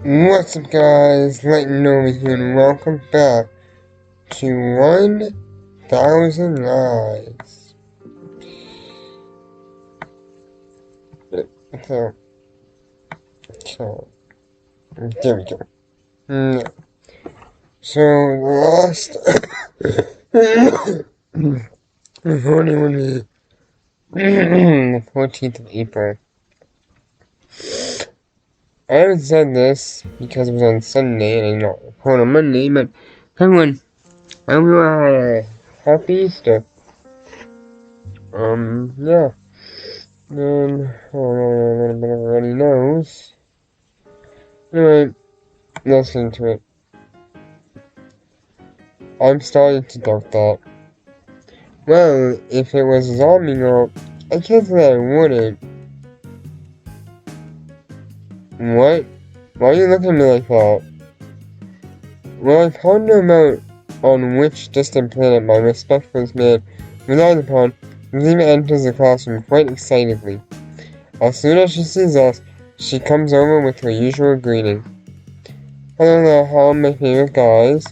What's up, guys? Lightning over here, and welcome back to 1000 Lies. So, so, there we go. No. So, last recording would be the 14th of April. I haven't said this because it was on Sunday and I did not record on Monday, but everyone, I hope you had a happy Easter. Yeah. Then, a little bit of runny nose. Anyway, let's get into it. I'm starting to doubt that. Well, if it was a zombie girl, I can't say that I wouldn't. What? Why are you looking at me like that? Well, I ponder about on which distant planet my respectful man relies upon, Zima enters the classroom quite excitedly. As soon as she sees us, she comes over with her usual greeting. Hello there, how my favorite guys.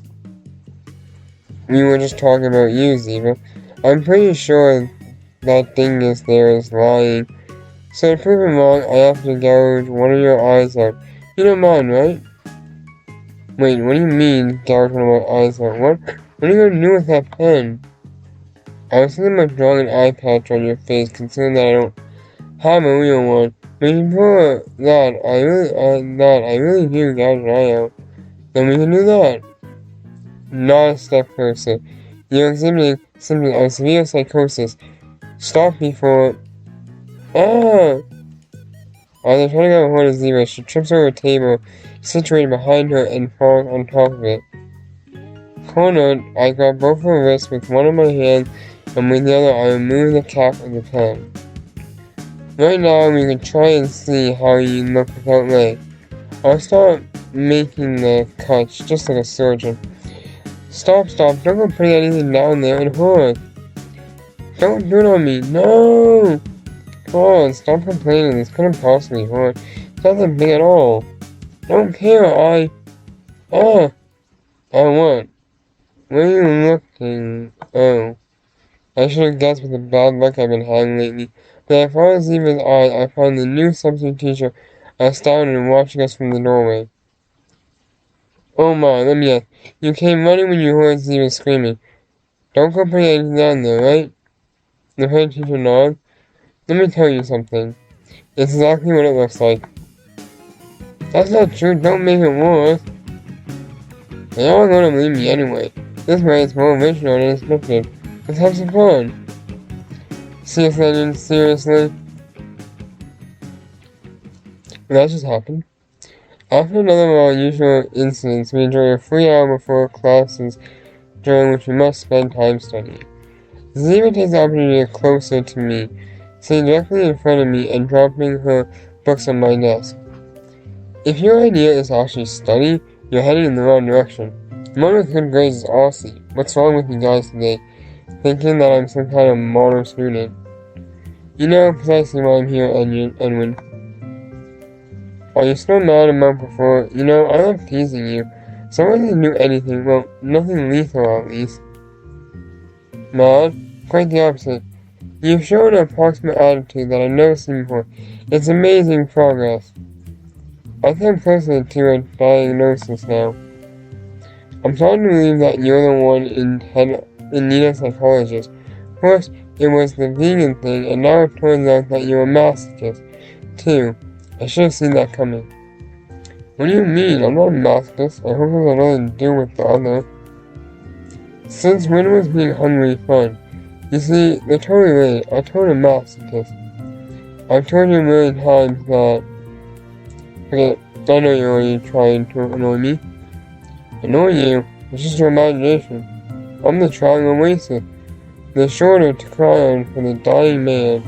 We were just talking about you, Ziva. I'm pretty sure that thing is lying. So to prove him wrong, I have to gouge one of your eyes out. You don't mind, right? Wait, what do you mean, gouge one of my eyes out? What are you gonna do with that pen? I was thinking about drawing an eye patch on your face, considering that I don't have a real one. But before that, I really do gouge an eye out. Then we can do that. Not a step closer. You're exhibiting symptoms of severe psychosis. Stop before. Ah! As I try to get a hold of Zero, she trips over a table situated behind her and falls on top of it. Cornered, I grab both her wrists with one of my hands, and with the other I remove the cap of the pen. Right now, we can try and see how you look without leg. I'll start making the cuts, just like a surgeon. Stop, don't go putting anything down there, it hurts. Don't do it on me, no! Come on, stop complaining, this couldn't possibly hurt. It's nothing big at all. Don't care, I what? Where are you looking? Oh. I should have guessed with the bad luck I've been having lately. But as far as Ziva's eyes, I found the new substitute teacher astounded and watching us from the doorway. Oh my, let me guess. You came running when you heard Ziva screaming. Don't go putting anything down there, right? The head teacher nodded. Let me tell you something. It's exactly what it looks like. That's not true, don't make it worse. They all gonna believe me anyway. This way it's more original than expected. Let's have some fun. Seriously? That just happened. After another of our usual incidents, we enjoy a free hour before classes during which we must spend time studying. Ziva takes the opportunity to get closer to me, sitting directly in front of me and dropping her books on my desk. If your idea is to actually study, you're heading in the wrong direction. One with good grades is awesome. What's wrong with you guys today? Thinking that I'm some kind of model student. You know precisely why I'm here, Edwin. Are you still mad about before? You know, I love teasing you. Someone didn't do anything, well, nothing lethal at least. Mad? Quite the opposite. You've shown an approximate attitude that I've never seen before. It's amazing progress. I think I'm closer to a diagnosis now. I'm starting to believe that you're the one in need of psychologist. First, it was the vegan thing, and now it turns out that you're a masochist, too. I should have seen that coming. What do you mean? I'm not a masochist. I hope it has nothing to do with the other. Since when was being hungry fun? You see, they're totally right. I told a masochist. I've told you a million times that... Okay, I know you're already trying to annoy me. Annoy you? It's just your imagination. I'm the traveling oasis. The shoulder to cry on for the dying man.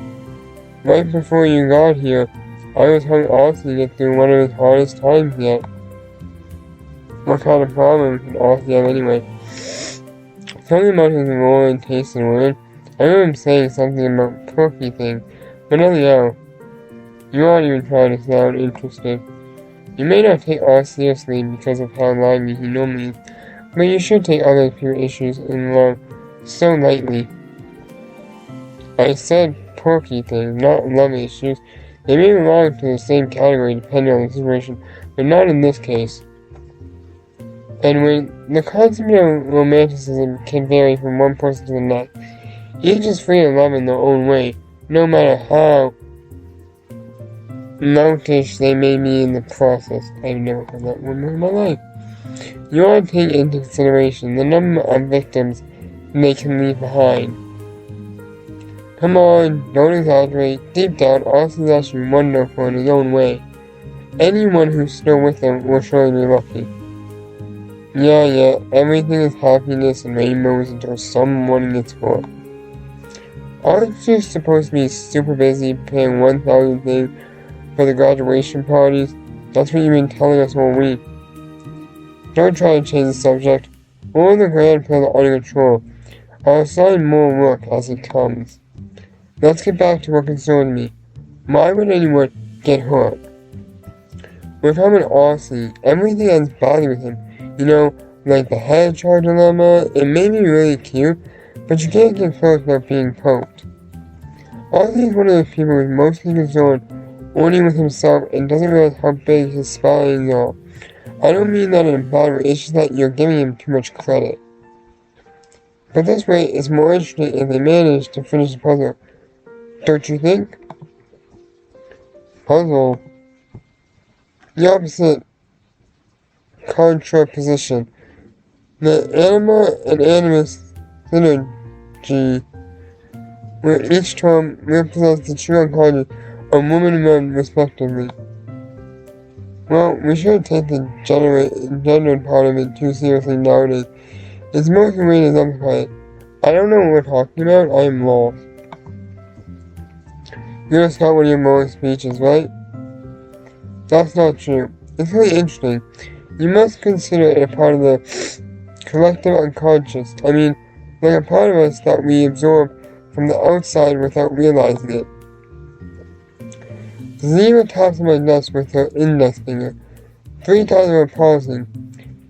Right before you got here, I was hung Aussie to get through one of his hardest times yet. What kind of problem could Aussie have anyway? Something about his role and taste in women. I remember him saying something about perky thing, but nothing else. You aren't even trying to sound interested. You may not take Oz seriously because of how lively he normally is, but you should take other people's issues in love so lightly. I said quirky things, not love issues. They may belong to the same category depending on the situation, but not in this case. And when the concept of romanticism can vary from one person to the next, each is free to love in their own way, no matter how loutish they may be in the process. I've never heard that one in my life. You want to take into consideration the number of victims they can leave behind. Come on, don't exaggerate. Deep down, Oz is actually wonderful in his own way. Anyone who's still with him will surely be lucky. Yeah, everything is happiness and rainbows until someone gets caught. Aren't you supposed to be super busy preparing 1,000 things for the graduation parties? That's what you've been telling us all week. Don't try to change the subject. All the grand plans are under control. I'll assign more work as it comes. Let's get back to what concerns me. Why would anyone get hurt? We're talking about Aussie. Everything ends badly with him. You know, like the hedgehog dilemma. It may be really cute, but you can't get close without being poked. Aussie is one of those people who's mostly concerned only with himself and doesn't realize how big his spines are. I don't mean that in a bad way, it's just that you're giving him too much credit. But this way, it's more interesting if they manage to finish the puzzle. Don't you think? Puzzle. The opposite contraposition. The anima and animus synergy, where each term represents the true unconscious of woman and man respectively. Well, we shouldn't take the gendered part of it too seriously nowadays. It's mostly way to exemplify it. I don't know what we're talking about, I am lost. You just got one of your more speeches, right? That's not true. It's really interesting. You must consider it a part of the collective unconscious. I mean, like a part of us that we absorb from the outside without realizing it. Zero taps on my nuts with her index finger. 3 times of pausing.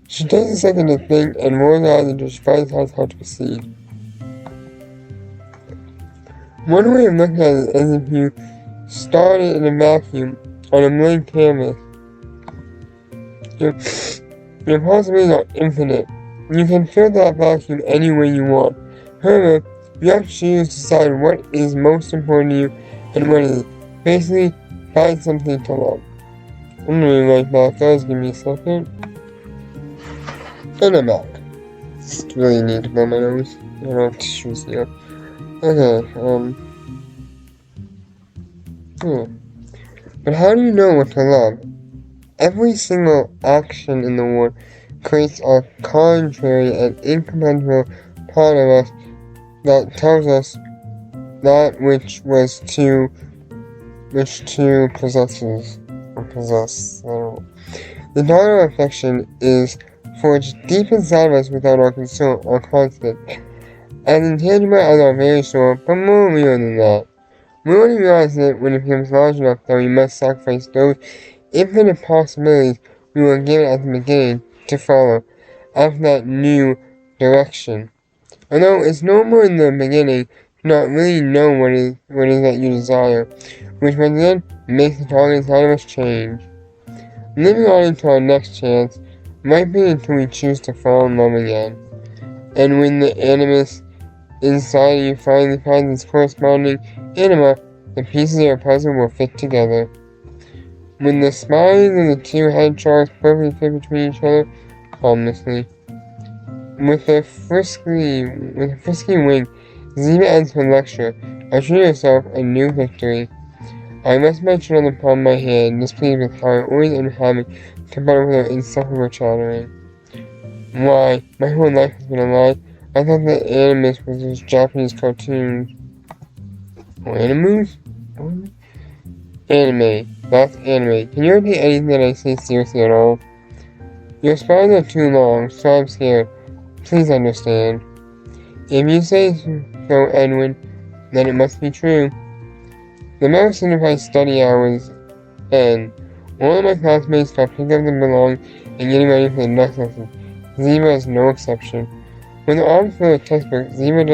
She takes a second to think and rolls her eyes until she finally decides how to proceed. One way of looking at it is if you started in a vacuum on a blank canvas. Your possibilities are infinite. You can fill that vacuum any way you want. However, you have to choose to decide what is most important to you and what isn't. Basically, find something to love. I'm really like that, guys. Give me a second. And I'm back. Just really need to blow my nose. I don't have tissues here. Okay, But how do you know what to love? Every single action in the world creates a contrary and incompatible part of us that tells us that which possesses or possess. The daughter of affection is forged deep inside of us without our consent or constant, as intangible as our very soul, but more real than that. We only realize it when it becomes large enough that we must sacrifice those infinite possibilities we were given at the beginning to follow, after that new direction. Although it's normal in the beginning to not really know what it is that you desire, which once again makes the target inside of us change. Living on into our next chance might be until we choose to fall in love again. And when the animus inside of you finally finds its corresponding anima, the pieces of your puzzle will fit together. When the spines of the two hedgehogs perfectly fit between each other, harmlessly. With a frisky wing, Zeba ends her lecture, assuring herself a new victory. I rest my chin on the palm of my hand, displeased with how I always am having to put up with her insufferable chattering. Why, my whole life has been a lie. I thought that animus was just Japanese cartoons. Or animus? Anime. That's anime. Can you repeat anything that I say seriously at all? Your spines are too long, so I'm scared. Please understand. If you say so, Edwin, then it must be true. The mouse signifies study hours end. All of my classmates got picked up and belong and getting ready for the next lesson. Zebra is no exception. When the arms full of textbooks, Zebra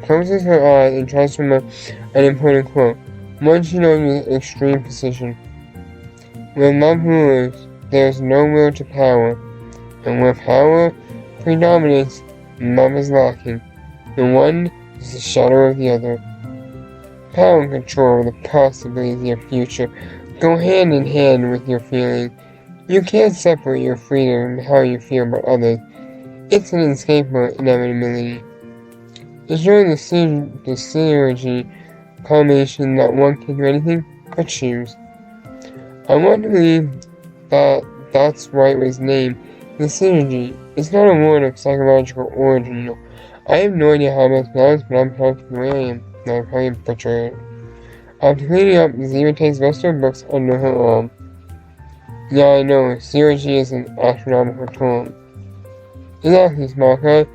closes her eyes and tries to remember an important quote, one she knows with extreme precision. Where love rules, there is no will to power, and where power predominates, love is lacking. The one is the shadow of the other. Power and control, the possibilities of your future, go hand in hand with your feeling. You can't separate your freedom and how you feel about others. It's an inescapable inevitability. It's showing the synergy combination that one can do anything but choose. I want to believe that that's why it was named the synergy. It's not a word of psychological origin. I have no idea how it's pronounced, but I'm pronounced the way I am. I'll probably butcher it. After cleaning up, Zebra takes most of her books under her arm. Yeah, I know, synergy is an astronomical term. Exactly, smart guy.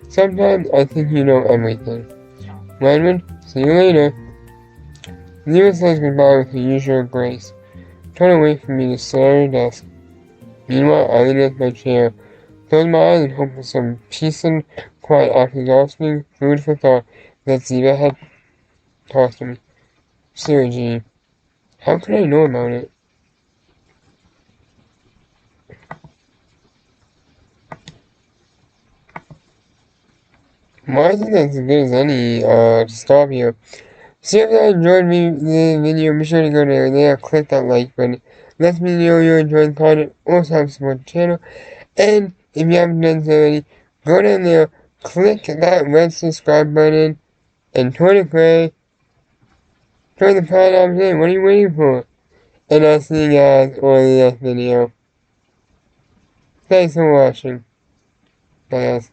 Sometimes I think you know everything. Redmond, see you later. Zebra says goodbye with her usual grace. Turn away from me to sit at her desk. Meanwhile, I lean against my chair, close my eyes and hope for some peace and quiet after exhausting food for thought that Zebra had tossed to me. Synergy. How could I know about it? Well, I think that's as good as any to stop here. So if you enjoyed the video, be sure to go there, click that like button. Let me know you enjoyed the content, also help support the channel. And if you haven't done so already, go down there, click that red subscribe button, and turn it gray. Turn the pried option. What are you waiting for? And I'll see you guys on the next video. Thanks for watching. Bye guys.